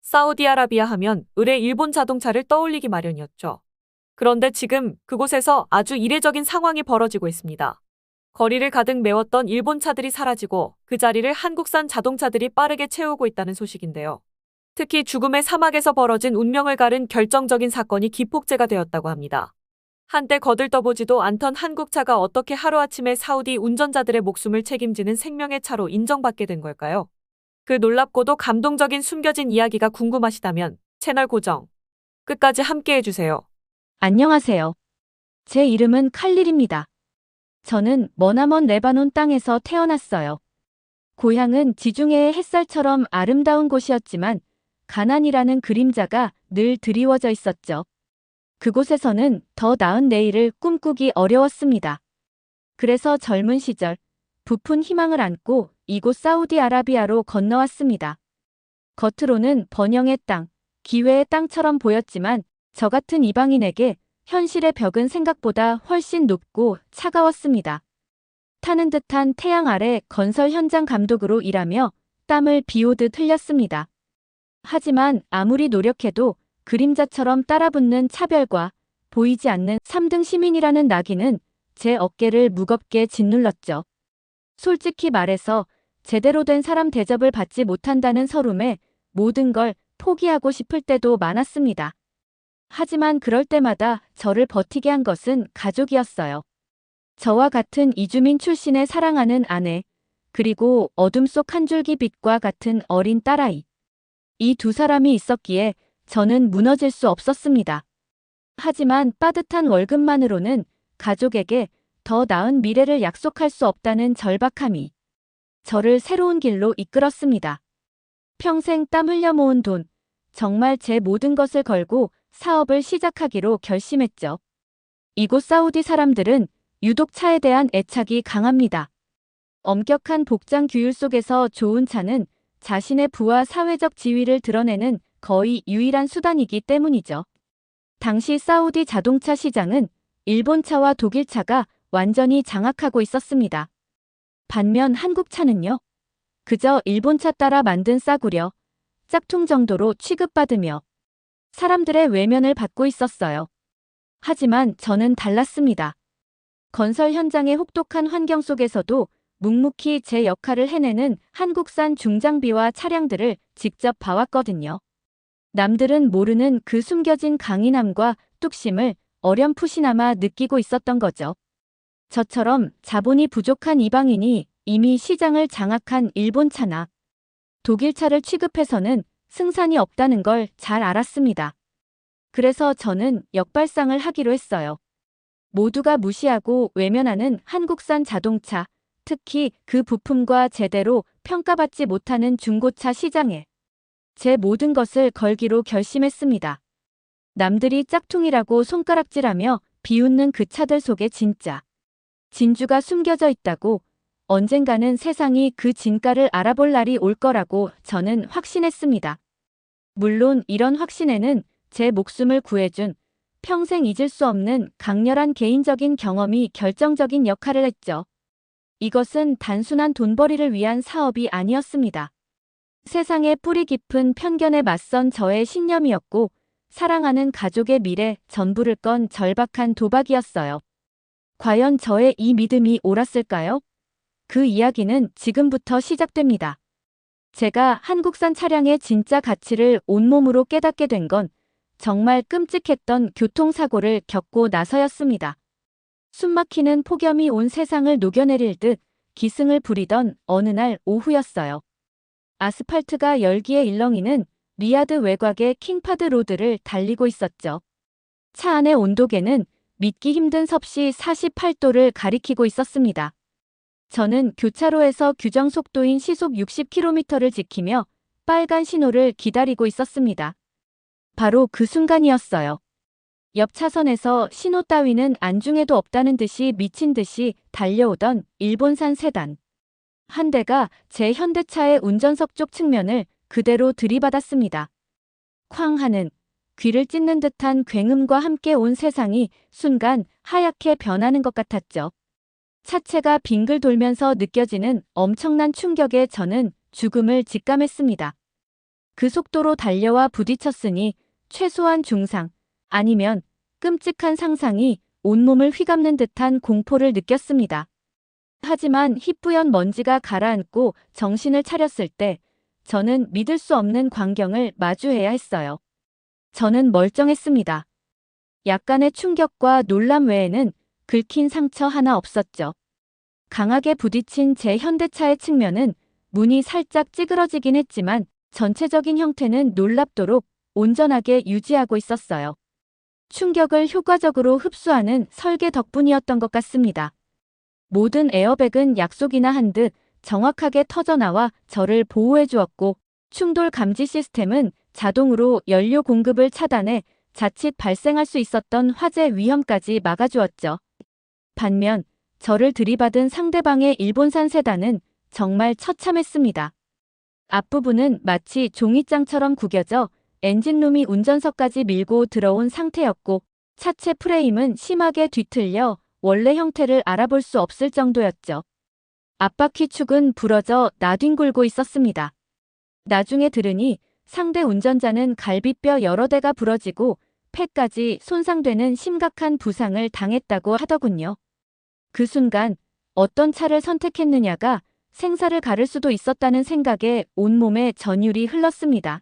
사우디아라비아 하면 을의 일본 자동차를 떠올리기 마련이었죠. 그런데 지금 그곳에서 아주 이례적인 상황이 벌어지고 있습니다. 거리를 가득 메웠던 일본 차들이 사라지고 그 자리를 한국산 자동차들이 빠르게 채우고 있다는 소식인데요. 특히 죽음의 사막에서 벌어진 운명을 가른 결정적인 사건이 기폭제가 되었다고 합니다. 한때 거들떠보지도 않던 한국차가 어떻게 하루아침에 사우디 운전자들의 목숨을 책임지는 생명의 차로 인정받게 된 걸까요? 그 놀랍고도 감동적인 숨겨진 이야기가 궁금하시다면 채널 고정 끝까지 함께 해주세요. 안녕하세요. 제 이름은 칼릴입니다. 저는 머나먼 레바논 땅에서 태어났어요. 고향은 지중해의 햇살처럼 아름다운 곳이었지만 가난이라는 그림자가 늘 드리워져 있었죠. 그곳에서는 더 나은 내일을 꿈꾸기 어려웠습니다. 그래서 젊은 시절 부푼 희망을 안고 이곳 사우디아라비아로 건너왔습니다. 겉으로는 번영의 땅, 기회의 땅처럼 보였지만 저 같은 이방인에게 현실의 벽은 생각보다 훨씬 높고 차가웠습니다. 타는 듯한 태양 아래 건설 현장 감독으로 일하며 땀을 비오듯 흘렸습니다. 하지만 아무리 노력해도 그림자처럼 따라붙는 차별과 보이지 않는 3등 시민이라는 낙인은 제 어깨를 무겁게 짓눌렀죠. 솔직히 말해서 제대로 된 사람 대접을 받지 못한다는 서름에 모든 걸 포기하고 싶을 때도 많았습니다. 하지만 그럴 때마다 저를 버티게 한 것은 가족이었어요. 저와 같은 이주민 출신의 사랑하는 아내, 그리고 어둠 속 한 줄기 빛과 같은 어린 딸아이. 이 두 사람이 있었기에 저는 무너질 수 없었습니다. 하지만 빠듯한 월급만으로는 가족에게 더 나은 미래를 약속할 수 없다는 절박함이 저를 새로운 길로 이끌었습니다. 평생 땀 흘려 모은 돈, 정말 제 모든 것을 걸고 사업을 시작하기로 결심했죠. 이곳 사우디 사람들은 유독 차에 대한 애착이 강합니다. 엄격한 복장 규율 속에서 좋은 차는 자신의 부와 사회적 지위를 드러내는 거의 유일한 수단이기 때문이죠. 당시 사우디 자동차 시장은 일본 차와 독일 차가 완전히 장악하고 있었습니다. 반면 한국 차는요, 그저 일본 차 따라 만든 싸구려, 짝퉁 정도로 취급받으며 사람들의 외면을 받고 있었어요. 하지만 저는 달랐습니다. 건설 현장의 혹독한 환경 속에서도 묵묵히 제 역할을 해내는 한국산 중장비와 차량들을 직접 봐왔거든요. 남들은 모르는 그 숨겨진 강인함과 뚝심을 어렴풋이나마 느끼고 있었던 거죠. 저처럼 자본이 부족한 이방인이 이미 시장을 장악한 일본 차나 독일 차를 취급해서는 승산이 없다는 걸 잘 알았습니다. 그래서 저는 역발상을 하기로 했어요. 모두가 무시하고 외면하는 한국산 자동차, 특히 그 부품과 제대로 평가받지 못하는 중고차 시장에 제 모든 것을 걸기로 결심했습니다. 남들이 짝퉁이라고 손가락질하며 비웃는 그 차들 속에 진짜 진주가 숨겨져 있다고, 언젠가는 세상이 그 진가를 알아볼 날이 올 거라고 저는 확신했습니다. 물론 이런 확신에는 제 목숨을 구해준 평생 잊을 수 없는 강렬한 개인적인 경험이 결정적인 역할을 했죠. 이것은 단순한 돈벌이를 위한 사업이 아니었습니다. 세상의 뿌리 깊은 편견에 맞선 저의 신념이었고, 사랑하는 가족의 미래 전부를 건 절박한 도박이었어요. 과연 저의 이 믿음이 옳았을까요? 그 이야기는 지금부터 시작됩니다. 제가 한국산 차량의 진짜 가치를 온몸으로 깨닫게 된 건 정말 끔찍했던 교통사고를 겪고 나서였습니다. 숨막히는 폭염이 온 세상을 녹여내릴 듯 기승을 부리던 어느 날 오후였어요. 아스팔트가 열기에 일렁이는 리야드 외곽의 킹파드 로드를 달리고 있었죠. 차 안의 온도계는 믿기 힘든 섭씨 48도를 가리키고 있었습니다. 저는 교차로에서 규정 속도인 시속 60km를 지키며 빨간 신호를 기다리고 있었습니다. 바로 그 순간이었어요. 옆 차선에서 신호 따위는 안중에도 없다는 듯이 미친 듯이 달려오던 일본산 세단. 한 대가 제 현대차의 운전석 쪽 측면을 그대로 들이받았습니다. 쾅 하는 귀를 찢는 듯한 굉음과 함께 온 세상이 순간 하얗게 변하는 것 같았죠. 차체가 빙글 돌면서 느껴지는 엄청난 충격에 저는 죽음을 직감했습니다. 그 속도로 달려와 부딪혔으니 최소한 중상, 아니면 끔찍한 상상이 온몸을 휘감는 듯한 공포를 느꼈습니다. 하지만 희뿌연 먼지가 가라앉고 정신을 차렸을 때 저는 믿을 수 없는 광경을 마주해야 했어요. 저는 멀쩡했습니다. 약간의 충격과 놀람 외에는 긁힌 상처 하나 없었죠. 강하게 부딪힌 제 현대차의 측면은 문이 살짝 찌그러지긴 했지만 전체적인 형태는 놀랍도록 온전하게 유지하고 있었어요. 충격을 효과적으로 흡수하는 설계 덕분이었던 것 같습니다. 모든 에어백은 약속이나 한 듯 정확하게 터져나와 저를 보호해 주었고, 충돌 감지 시스템은 자동으로 연료 공급을 차단해 자칫 발생할 수 있었던 화재 위험까지 막아주었죠. 반면 저를 들이받은 상대방의 일본산 세단은 정말 처참했습니다. 앞부분은 마치 종이장처럼 구겨져 엔진룸이 운전석까지 밀고 들어온 상태였고, 차체 프레임은 심하게 뒤틀려 원래 형태를 알아볼 수 없을 정도였죠. 앞바퀴 축은 부러져 나뒹굴고 있었습니다. 나중에 들으니 상대 운전자는 갈비뼈 여러 대가 부러지고 폐까지 손상되는 심각한 부상을 당했다고 하더군요. 그 순간 어떤 차를 선택했느냐가 생사를 가를 수도 있었다는 생각에 온몸에 전율이 흘렀습니다.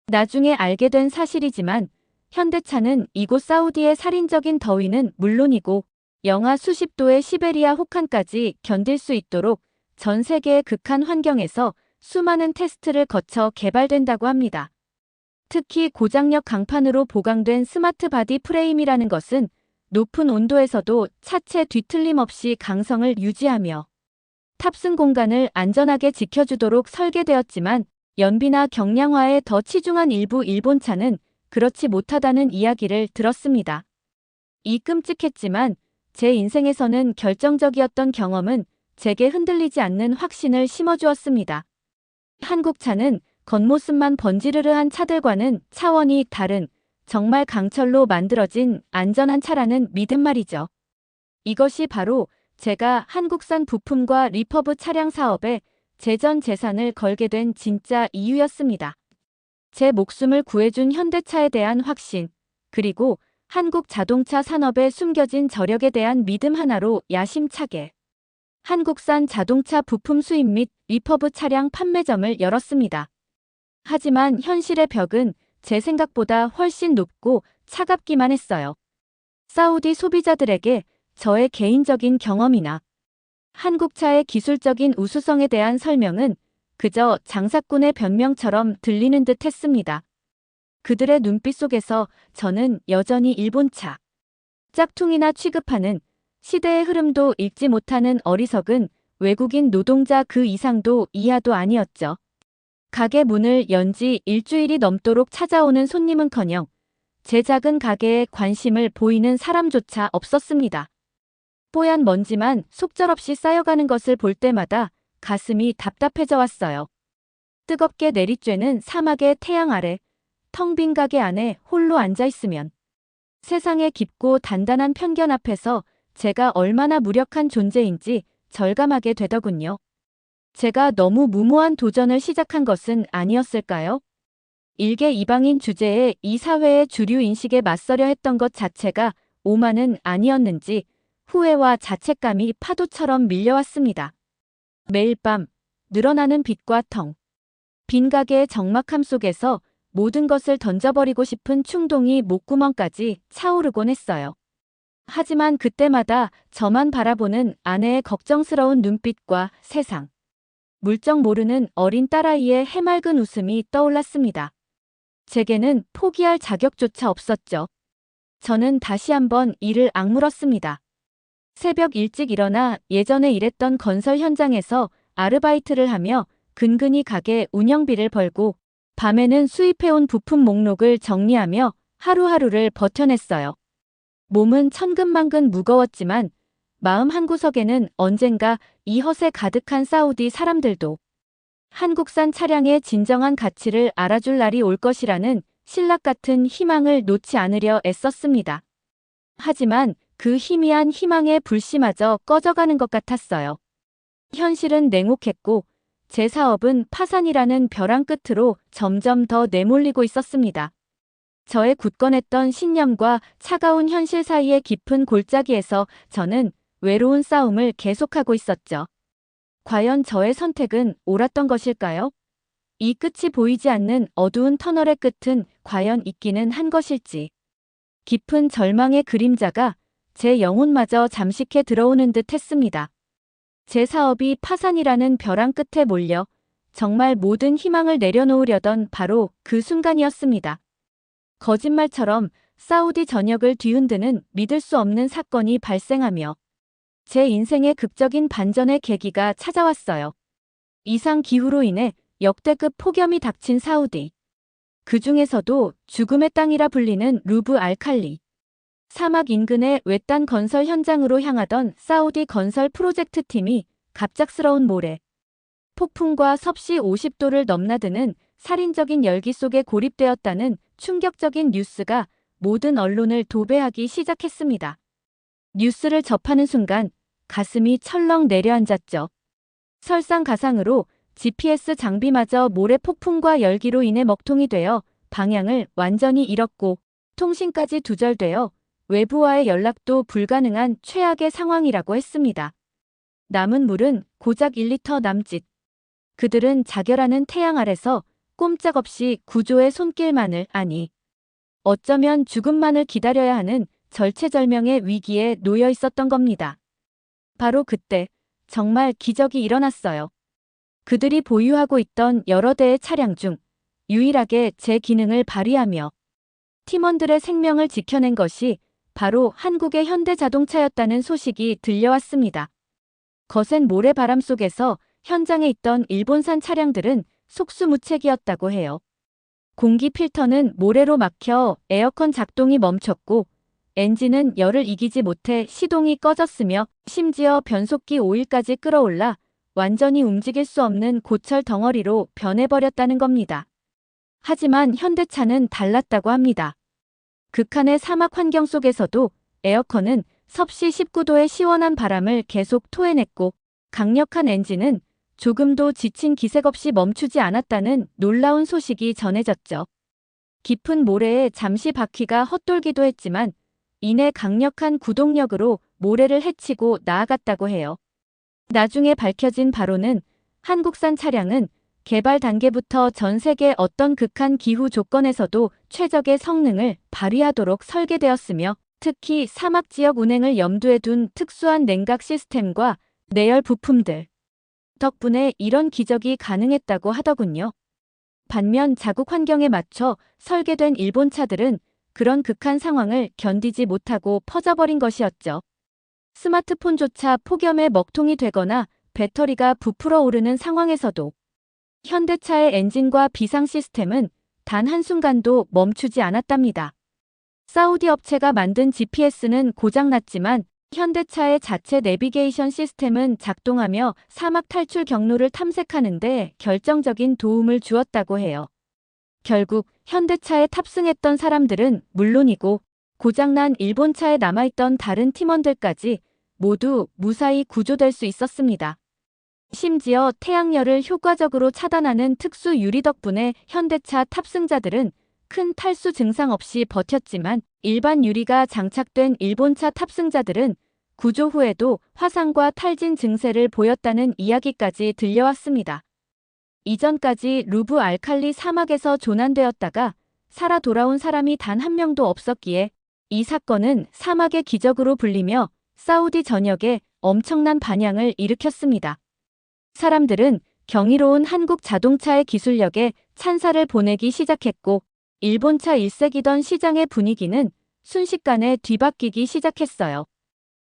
나중에 알게 된 사실이지만 현대차는 이곳 사우디의 살인적인 더위는 물론이고 영하 수십 도의 시베리아 혹한까지 견딜 수 있도록 전 세계의 극한 환경에서 수많은 테스트를 거쳐 개발된다고 합니다. 특히 고장력 강판으로 보강된 스마트 바디 프레임이라는 것은 높은 온도에서도 차체 뒤틀림 없이 강성을 유지하며 탑승 공간을 안전하게 지켜주도록 설계되었지만 연비나 경량화에 더 치중한 일부 일본차는 그렇지 못하다는 이야기를 들었습니다. 이 끔찍했지만 제 인생에서는 결정적이었던 경험은 제게 흔들리지 않는 확신을 심어주었습니다. 한국차는 겉모습만 번지르르한 차들과는 차원이 다른 정말 강철로 만들어진 안전한 차라는 믿음 말이죠. 이것이 바로 제가 한국산 부품과 리퍼브 차량 사업에 제 전 재산을 걸게 된 진짜 이유였습니다. 제 목숨을 구해준 현대차에 대한 확신, 그리고 한국 자동차 산업에 숨겨진 저력에 대한 믿음 하나로 야심차게 한국산 자동차 부품 수입 및 리퍼브 차량 판매점을 열었습니다. 하지만 현실의 벽은 제 생각보다 훨씬 높고 차갑기만 했어요. 사우디 소비자들에게 저의 개인적인 경험이나 한국차의 기술적인 우수성에 대한 설명은 그저 장사꾼의 변명처럼 들리는 듯 했습니다. 그들의 눈빛 속에서 저는 여전히 일본차, 짝퉁이나 취급하는 시대의 흐름도 읽지 못하는 어리석은 외국인 노동자 그 이상도 이하도 아니었죠. 가게 문을 연 지 일주일이 넘도록 찾아오는 손님은커녕 제 작은 가게에 관심을 보이는 사람조차 없었습니다. 뽀얀 먼지만 속절없이 쌓여가는 것을 볼 때마다 가슴이 답답해져 왔어요. 뜨겁게 내리쬐는 사막의 태양 아래 텅 빈 가게 안에 홀로 앉아있으면 세상의 깊고 단단한 편견 앞에서 제가 얼마나 무력한 존재인지 절감하게 되더군요. 제가 너무 무모한 도전을 시작한 것은 아니었을까요? 일개 이방인 주제에 이 사회의 주류 인식에 맞서려 했던 것 자체가 오만은 아니었는지 후회와 자책감이 파도처럼 밀려왔습니다. 매일 밤 늘어나는 빛과 텅 빈 가게의 적막함 속에서 모든 것을 던져버리고 싶은 충동이 목구멍까지 차오르곤 했어요. 하지만 그때마다 저만 바라보는 아내의 걱정스러운 눈빛과 세상, 물정 모르는 어린 딸아이의 해맑은 웃음이 떠올랐습니다. 제게는 포기할 자격조차 없었죠. 저는 다시 한번 이를 악물었습니다. 새벽 일찍 일어나 예전에 일했던 건설 현장에서 아르바이트를 하며 근근히 가게 운영비를 벌고 밤에는 수입해온 부품 목록을 정리하며 하루하루를 버텨냈어요. 몸은 천근만근 무거웠지만 마음 한구석에는 언젠가 이 헛에 가득한 사우디 사람들도 한국산 차량의 진정한 가치를 알아줄 날이 올 것이라는 신락 같은 희망을 놓지 않으려 애썼습니다. 하지만 그 희미한 희망의 불씨마저 꺼져가는 것 같았어요. 현실은 냉혹했고 제 사업은 파산이라는 벼랑 끝으로 점점 더 내몰리고 있었습니다. 저의 굳건했던 신념과 차가운 현실 사이의 깊은 골짜기에서 저는 외로운 싸움을 계속하고 있었죠. 과연 저의 선택은 옳았던 것일까요? 이 끝이 보이지 않는 어두운 터널의 끝은 과연 있기는 한 것일지. 깊은 절망의 그림자가 제 영혼마저 잠식해 들어오는 듯 했습니다. 제 사업이 파산이라는 벼랑 끝에 몰려 정말 모든 희망을 내려놓으려던 바로 그 순간이었습니다. 거짓말처럼 사우디 전역을 뒤흔드는 믿을 수 없는 사건이 발생하며 제 인생의 극적인 반전의 계기가 찾아왔어요. 이상 기후로 인해 역대급 폭염이 닥친 사우디. 그 중에서도 죽음의 땅이라 불리는 루브 알칼리. 사막 인근의 외딴 건설 현장으로 향하던 사우디 건설 프로젝트 팀이 갑작스러운 모래, 폭풍과 섭씨 50도를 넘나드는 살인적인 열기 속에 고립되었다는 충격적인 뉴스가 모든 언론을 도배하기 시작했습니다. 뉴스를 접하는 순간 가슴이 철렁 내려앉았죠. 설상가상으로 GPS 장비마저 모래 폭풍과 열기로 인해 먹통이 되어 방향을 완전히 잃었고 통신까지 두절되어 외부와의 연락도 불가능한 최악의 상황이라고 했습니다. 남은 물은 고작 1리터 남짓. 그들은 자결하는 태양 아래서 꼼짝없이 구조의 손길만을 아니 어쩌면 죽음만을 기다려야 하는 절체절명의 위기에 놓여 있었던 겁니다. 바로 그때 정말 기적이 일어났어요. 그들이 보유하고 있던 여러 대의 차량 중 유일하게 제 기능을 발휘하며 팀원들의 생명을 지켜낸 것이 바로 한국의 현대자동차였다는 소식이 들려왔습니다. 거센 모래바람 속에서 현장에 있던 일본산 차량들은 속수무책이었다고 해요. 공기 필터는 모래로 막혀 에어컨 작동이 멈췄고 엔진은 열을 이기지 못해 시동이 꺼졌으며 심지어 변속기 오일까지 끓어올라 완전히 움직일 수 없는 고철 덩어리로 변해버렸다는 겁니다. 하지만 현대차는 달랐다고 합니다. 극한의 사막 환경 속에서도 에어컨은 섭씨 19도의 시원한 바람을 계속 토해냈고 강력한 엔진은 조금도 지친 기색 없이 멈추지 않았다는 놀라운 소식이 전해졌죠. 깊은 모래에 잠시 바퀴가 헛돌기도 했지만 이내 강력한 구동력으로 모래를 헤치고 나아갔다고 해요. 나중에 밝혀진 바로는 한국산 차량은 개발 단계부터 전 세계 어떤 극한 기후 조건에서도 최적의 성능을 발휘하도록 설계되었으며 특히 사막 지역 운행을 염두에 둔 특수한 냉각 시스템과 내열 부품들 덕분에 이런 기적이 가능했다고 하더군요. 반면 자국 환경에 맞춰 설계된 일본 차들은 그런 극한 상황을 견디지 못하고 퍼져버린 것이었죠. 스마트폰조차 폭염에 먹통이 되거나 배터리가 부풀어 오르는 상황에서도 현대차의 엔진과 비상 시스템은 단 한순간도 멈추지 않았답니다. 사우디 업체가 만든 GPS는 고장났지만 현대차의 자체 내비게이션 시스템은 작동하며 사막 탈출 경로를 탐색하는 데 결정적인 도움을 주었다고 해요. 결국 현대차에 탑승했던 사람들은 물론이고 고장난 일본차에 남아있던 다른 팀원들까지 모두 무사히 구조될 수 있었습니다. 심지어 태양열을 효과적으로 차단하는 특수 유리 덕분에 현대차 탑승자들은 큰 탈수 증상 없이 버텼지만 일반 유리가 장착된 일본차 탑승자들은 구조 후에도 화상과 탈진 증세를 보였다는 이야기까지 들려왔습니다. 이전까지 루브 알칼리 사막에서 조난되었다가 살아 돌아온 사람이 단 한 명도 없었기에 이 사건은 사막의 기적으로 불리며 사우디 전역에 엄청난 반향을 일으켰습니다. 사람들은 경이로운 한국 자동차의 기술력에 찬사를 보내기 시작했고 일본차 일색이던 시장의 분위기는 순식간에 뒤바뀌기 시작했어요.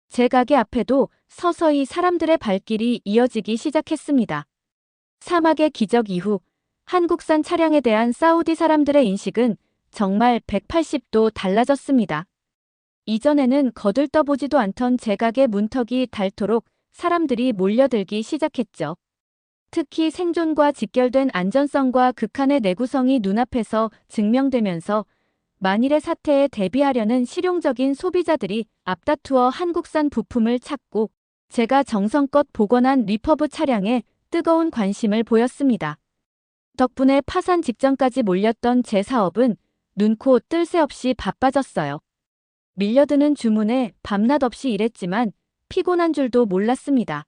제 가게 앞에도 서서히 사람들의 발길이 이어지기 시작했습니다. 사막의 기적 이후 한국산 차량에 대한 사우디 사람들의 인식은 정말 180도 달라졌습니다. 이전에는 거들떠보지도 않던 제 가게 문턱이 닳도록 사람들이 몰려들기 시작했죠. 특히 생존과 직결된 안전성과 극한의 내구성이 눈앞에서 증명되면서 만일의 사태에 대비하려는 실용적인 소비자들이 앞다투어 한국산 부품을 찾고 제가 정성껏 복원한 리퍼브 차량에 뜨거운 관심을 보였습니다. 덕분에 파산 직전까지 몰렸던 제 사업은 눈코 뜰 새 없이 바빠졌어요. 밀려드는 주문에 밤낮 없이 일했지만 피곤한 줄도 몰랐습니다.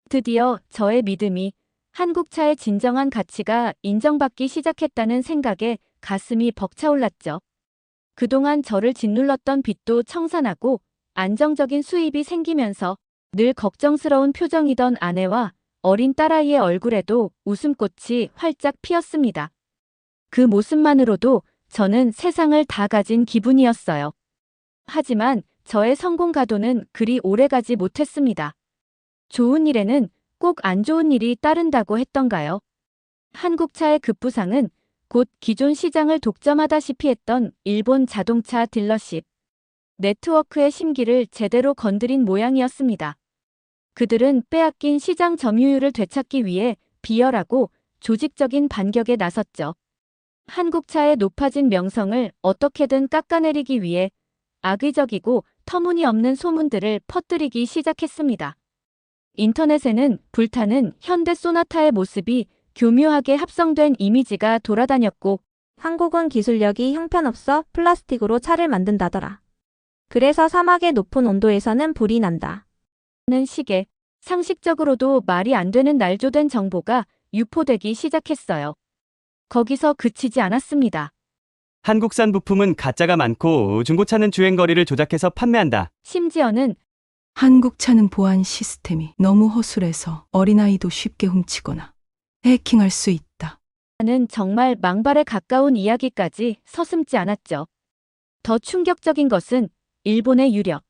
드디어 저의 믿음이 한국차의 진정한 가치가 인정받기 시작했다는 생각에 가슴이 벅차올랐죠. 그동안 저를 짓눌렀던 빚도 청산하고 안정적인 수입이 생기면서 늘 걱정스러운 표정이던 아내와 어린 딸아이의 얼굴에도 웃음꽃이 활짝 피었습니다. 그 모습만으로도 저는 세상을 다 가진 기분이었어요. 하지만 저의 성공 가도는 그리 오래가지 못했습니다. 좋은 일에는 꼭 안 좋은 일이 따른다고 했던가요? 한국차의 급부상은 곧 기존 시장을 독점하다시피 했던 일본 자동차 딜러십 네트워크의 심기를 제대로 건드린 모양이었습니다. 그들은 빼앗긴 시장 점유율을 되찾기 위해 비열하고 조직적인 반격에 나섰죠. 한국차의 높아진 명성을 어떻게든 깎아내리기 위해 악의적이고 터무니없는 소문들을 퍼뜨리기 시작했습니다. 인터넷에는 불타는 현대 소나타의 모습이 교묘하게 합성된 이미지가 돌아다녔고, 한국은 기술력이 형편없어 플라스틱으로 차를 만든다더라. 그래서 사막의 높은 온도에서는 불이 난다. 는 식의 상식적으로도 말이 안 되는 날조된 정보가 유포되기 시작했어요. 거기서 그치지 않았습니다. 한국산 부품은 가짜가 많고 중고차는 주행거리를 조작해서 판매한다. 심지어는 한국차는 보안 시스템이 너무 허술해서 어린아이도 쉽게 훔치거나 해킹할 수 있다. 는 정말 망발에 가까운 이야기까지 서슴지 않았죠. 더 충격적인 것은 일본의 유력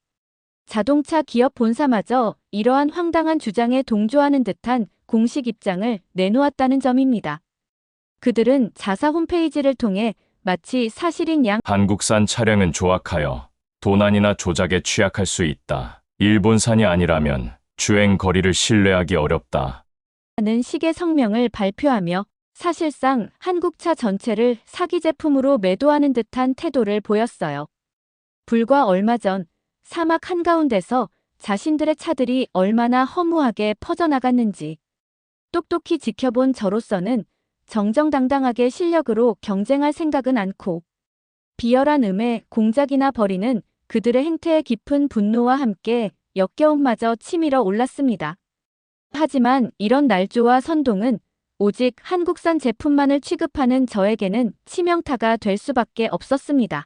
자동차 기업 본사마저 이러한 황당한 주장에 동조하는 듯한 공식 입장을 내놓았다는 점입니다. 그들은 자사 홈페이지를 통해 마치 사실인 양 한국산 차량은 조악하여 도난이나 조작에 취약할 수 있다. 일본산이 아니라면 주행 거리를 신뢰하기 어렵다. 는 식의 성명을 발표하며 사실상 한국차 전체를 사기 제품으로 매도하는 듯한 태도를 보였어요. 불과 얼마 전 사막 한가운데서 자신들의 차들이 얼마나 허무하게 퍼져나갔는지 똑똑히 지켜본 저로서는 정정당당하게 실력으로 경쟁할 생각은 않고 비열한 음에 공작이나 벌이는 그들의 행태에 깊은 분노와 함께 역겨움마저 치밀어 올랐습니다. 하지만 이런 날조와 선동은 오직 한국산 제품만을 취급하는 저에게는 치명타가 될 수밖에 없었습니다.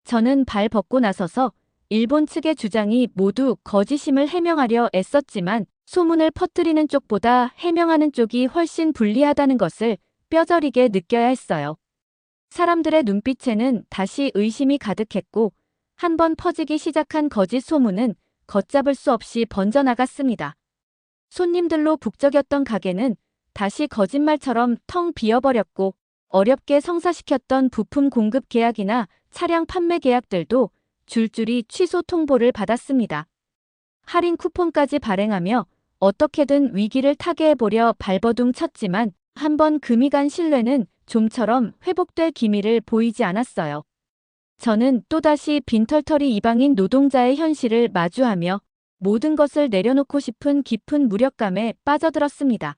저는 발 벗고 나서서 일본 측의 주장이 모두 거짓임을 해명하려 애썼지만 소문을 퍼뜨리는 쪽보다 해명하는 쪽이 훨씬 불리하다는 것을 뼈저리게 느껴야 했어요. 사람들의 눈빛에는 다시 의심이 가득했고 한번 퍼지기 시작한 거짓 소문은 걷잡을 수 없이 번져나갔습니다. 손님들로 북적였던 가게는 다시 거짓말처럼 텅 비어버렸고 어렵게 성사시켰던 부품 공급 계약이나 차량 판매 계약들도 줄줄이 취소 통보를 받았습니다. 할인 쿠폰까지 발행하며 어떻게든 위기를 타개해보려 발버둥 쳤지만 한번 금이 간 신뢰는 좀처럼 회복될 기미를 보이지 않았어요. 저는 또다시 빈털터리 이방인 노동자의 현실을 마주하며 모든 것을 내려놓고 싶은 깊은 무력감에 빠져들었습니다.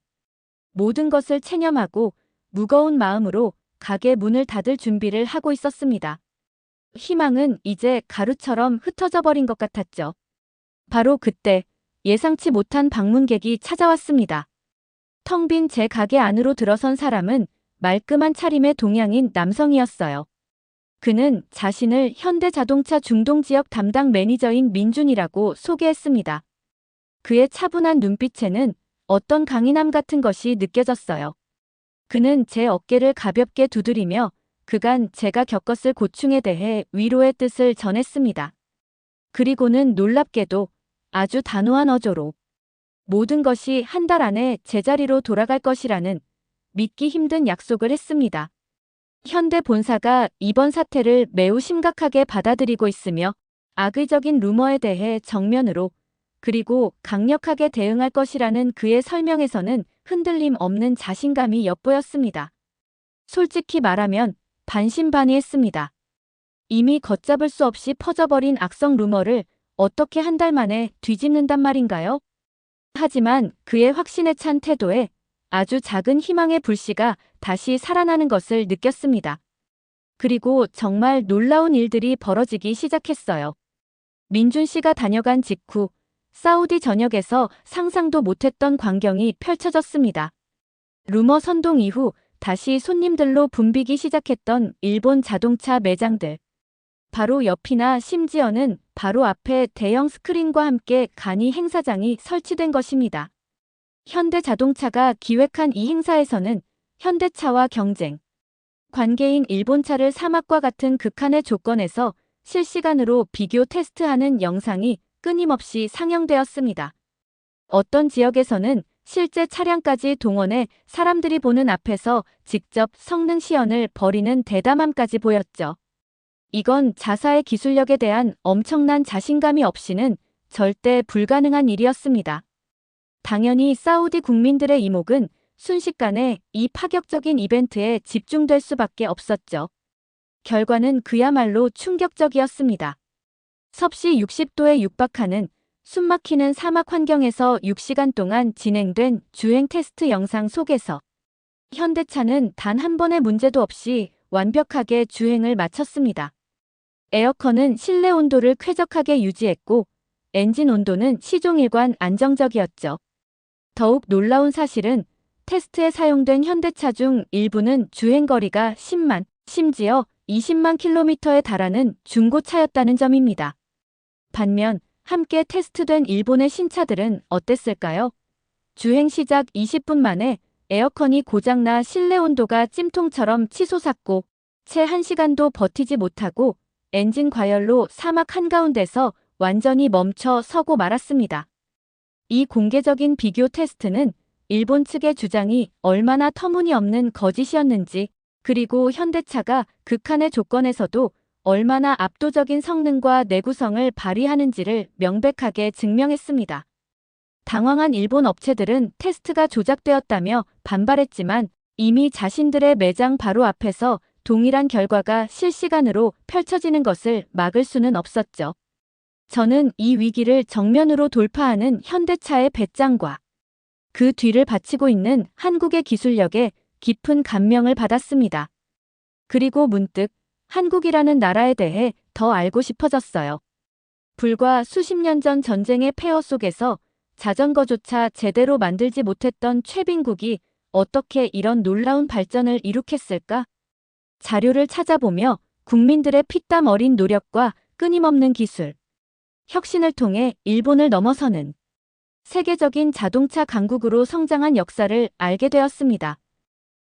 모든 것을 체념하고 무거운 마음으로 가게 문을 닫을 준비를 하고 있었습니다. 희망은 이제 가루처럼 흩어져 버린 것 같았죠. 바로 그때 예상치 못한 방문객이 찾아왔습니다. 텅 빈 제 가게 안으로 들어선 사람은 말끔한 차림의 동양인 남성이었어요. 그는 자신을 현대자동차 중동지역 담당 매니저인 민준이라고 소개했습니다. 그의 차분한 눈빛에는 어떤 강인함 같은 것이 느껴졌어요. 그는 제 어깨를 가볍게 두드리며 그간 제가 겪었을 고충에 대해 위로의 뜻을 전했습니다. 그리고는 놀랍게도 아주 단호한 어조로 모든 것이 한 달 안에 제자리로 돌아갈 것이라는 믿기 힘든 약속을 했습니다. 현대 본사가 이번 사태를 매우 심각하게 받아들이고 있으며 악의적인 루머에 대해 정면으로 그리고 강력하게 대응할 것이라는 그의 설명에서는 흔들림 없는 자신감이 엿보였습니다. 솔직히 말하면 반신반의했습니다. 이미 걷잡을 수 없이 퍼져버린 악성 루머를 어떻게 한 달 만에 뒤집는단 말인가요? 하지만 그의 확신에 찬 태도에 아주 작은 희망의 불씨가 다시 살아나는 것을 느꼈습니다. 그리고 정말 놀라운 일들이 벌어지기 시작했어요. 민준 씨가 다녀간 직후 사우디 전역에서 상상도 못했던 광경이 펼쳐졌습니다. 루머 선동 이후 다시 손님들로 붐비기 시작했던 일본 자동차 매장들. 바로 옆이나 심지어는 바로 앞에 대형 스크린과 함께 간이 행사장이 설치된 것입니다. 현대자동차가 기획한 이 행사에서는 현대차와 경쟁, 관계인 일본차를 사막과 같은 극한의 조건에서 실시간으로 비교 테스트하는 영상이 끊임없이 상영되었습니다. 어떤 지역에서는 실제 차량까지 동원해 사람들이 보는 앞에서 직접 성능 시연을 벌이는 대담함까지 보였죠. 이건 자사의 기술력에 대한 엄청난 자신감이 없이는 절대 불가능한 일이었습니다. 당연히 사우디 국민들의 이목은 순식간에 이 파격적인 이벤트에 집중될 수밖에 없었죠. 결과는 그야말로 충격적이었습니다. 섭씨 60도에 육박하는 숨막히는 사막 환경에서 6시간 동안 진행된 주행 테스트 영상 속에서 현대차는 단 한 번의 문제도 없이 완벽하게 주행을 마쳤습니다. 에어컨은 실내 온도를 쾌적하게 유지했고 엔진 온도는 시종일관 안정적이었죠. 더욱 놀라운 사실은 테스트에 사용된 현대차 중 일부는 주행거리가 10만, 심지어 20만 킬로미터에 달하는 중고차였다는 점입니다. 반면 함께 테스트된 일본의 신차들은 어땠을까요? 주행 시작 20분 만에 에어컨이 고장나 실내 온도가 찜통처럼 치솟았고 채 1시간도 버티지 못하고 엔진 과열로 사막 한가운데서 완전히 멈춰 서고 말았습니다. 이 공개적인 비교 테스트는 일본 측의 주장이 얼마나 터무니없는 거짓이었는지, 그리고 현대차가 극한의 조건에서도 얼마나 압도적인 성능과 내구성을 발휘하는지를 명백하게 증명했습니다. 당황한 일본 업체들은 테스트가 조작되었다며 반발했지만 이미 자신들의 매장 바로 앞에서 동일한 결과가 실시간으로 펼쳐지는 것을 막을 수는 없었죠. 저는 이 위기를 정면으로 돌파하는 현대차의 배짱과 그 뒤를 바치고 있는 한국의 기술력에 깊은 감명을 받았습니다. 그리고 문득 한국이라는 나라에 대해 더 알고 싶어졌어요. 불과 수십 년 전 전쟁의 폐허 속에서 자전거조차 제대로 만들지 못했던 최빈국이 어떻게 이런 놀라운 발전을 이룩했을까? 자료를 찾아보며 국민들의 피땀 어린 노력과 끊임없는 기술, 혁신을 통해 일본을 넘어서는 세계적인 자동차 강국으로 성장한 역사를 알게 되었습니다.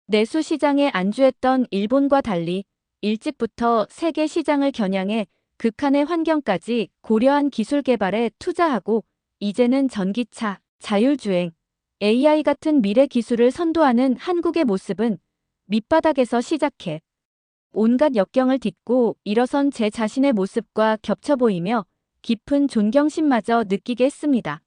내수 시장에 안주했던 일본과 달리 일찍부터 세계 시장을 겨냥해 극한의 환경까지 고려한 기술 개발에 투자하고 이제는 전기차, 자율주행, AI 같은 미래 기술을 선도하는 한국의 모습은 밑바닥에서 시작해 온갖 역경을 딛고 일어선 제 자신의 모습과 겹쳐 보이며 깊은 존경심마저 느끼게 했습니다.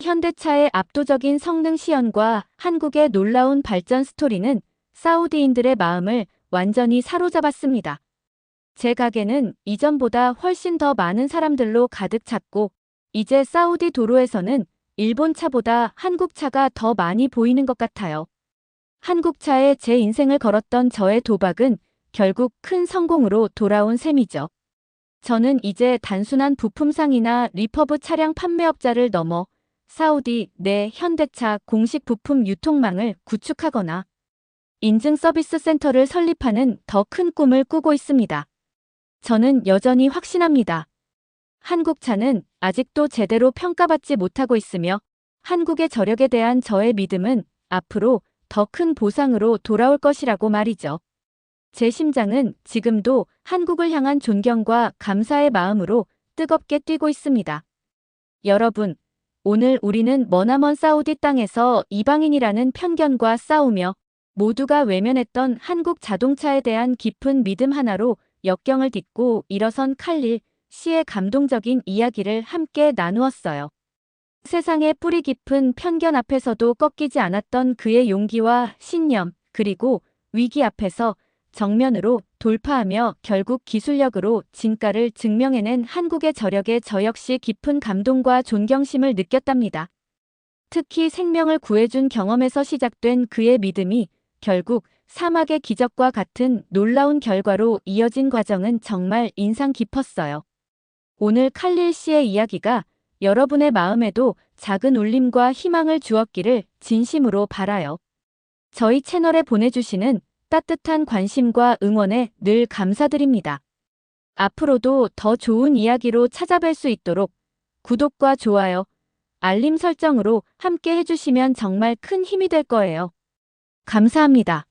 현대차의 압도적인 성능 시연과 한국의 놀라운 발전 스토리는 사우디인들의 마음을 완전히 사로잡았습니다. 제 가게는 이전보다 훨씬 더 많은 사람들로 가득 찼고 이제 사우디 도로에서는 일본 차보다 한국 차가 더 많이 보이는 것 같아요. 한국 차에 제 인생을 걸었던 저의 도박은 결국 큰 성공으로 돌아온 셈이죠. 저는 이제 단순한 부품상이나 리퍼브 차량 판매업자를 넘어 사우디 내 현대차 공식 부품 유통망을 구축하거나 인증 서비스 센터를 설립하는 더 큰 꿈을 꾸고 있습니다. 저는 여전히 확신합니다. 한국 차는 아직도 제대로 평가받지 못하고 있으며 한국의 저력에 대한 저의 믿음은 앞으로 더 큰 보상으로 돌아올 것이라고 말이죠. 제 심장은 지금도 한국을 향한 존경과 감사의 마음으로 뜨겁게 뛰고 있습니다. 여러분, 오늘 우리는 머나먼 사우디 땅에서 이방인이라는 편견과 싸우며 모두가 외면했던 한국 자동차에 대한 깊은 믿음 하나로 역경을 딛고 일어선 칼릴 씨의 감동적인 이야기를 함께 나누었어요. 세상의 뿌리 깊은 편견 앞에서도 꺾이지 않았던 그의 용기와 신념, 그리고 위기 앞에서 정면으로 돌파하며 결국 기술력으로 진가를 증명해낸 한국의 저력에 저 역시 깊은 감동과 존경심을 느꼈답니다. 특히 생명을 구해준 경험에서 시작된 그의 믿음이 결국 사막의 기적과 같은 놀라운 결과로 이어진 과정은 정말 인상 깊었어요. 오늘 칼릴 씨의 이야기가 여러분의 마음에도 작은 울림과 희망을 주었기를 진심으로 바라요. 저희 채널에 보내주시는 따뜻한 관심과 응원에 늘 감사드립니다. 앞으로도 더 좋은 이야기로 찾아뵐 수 있도록 구독과 좋아요, 알림 설정으로 함께 해주시면 정말 큰 힘이 될 거예요. 감사합니다.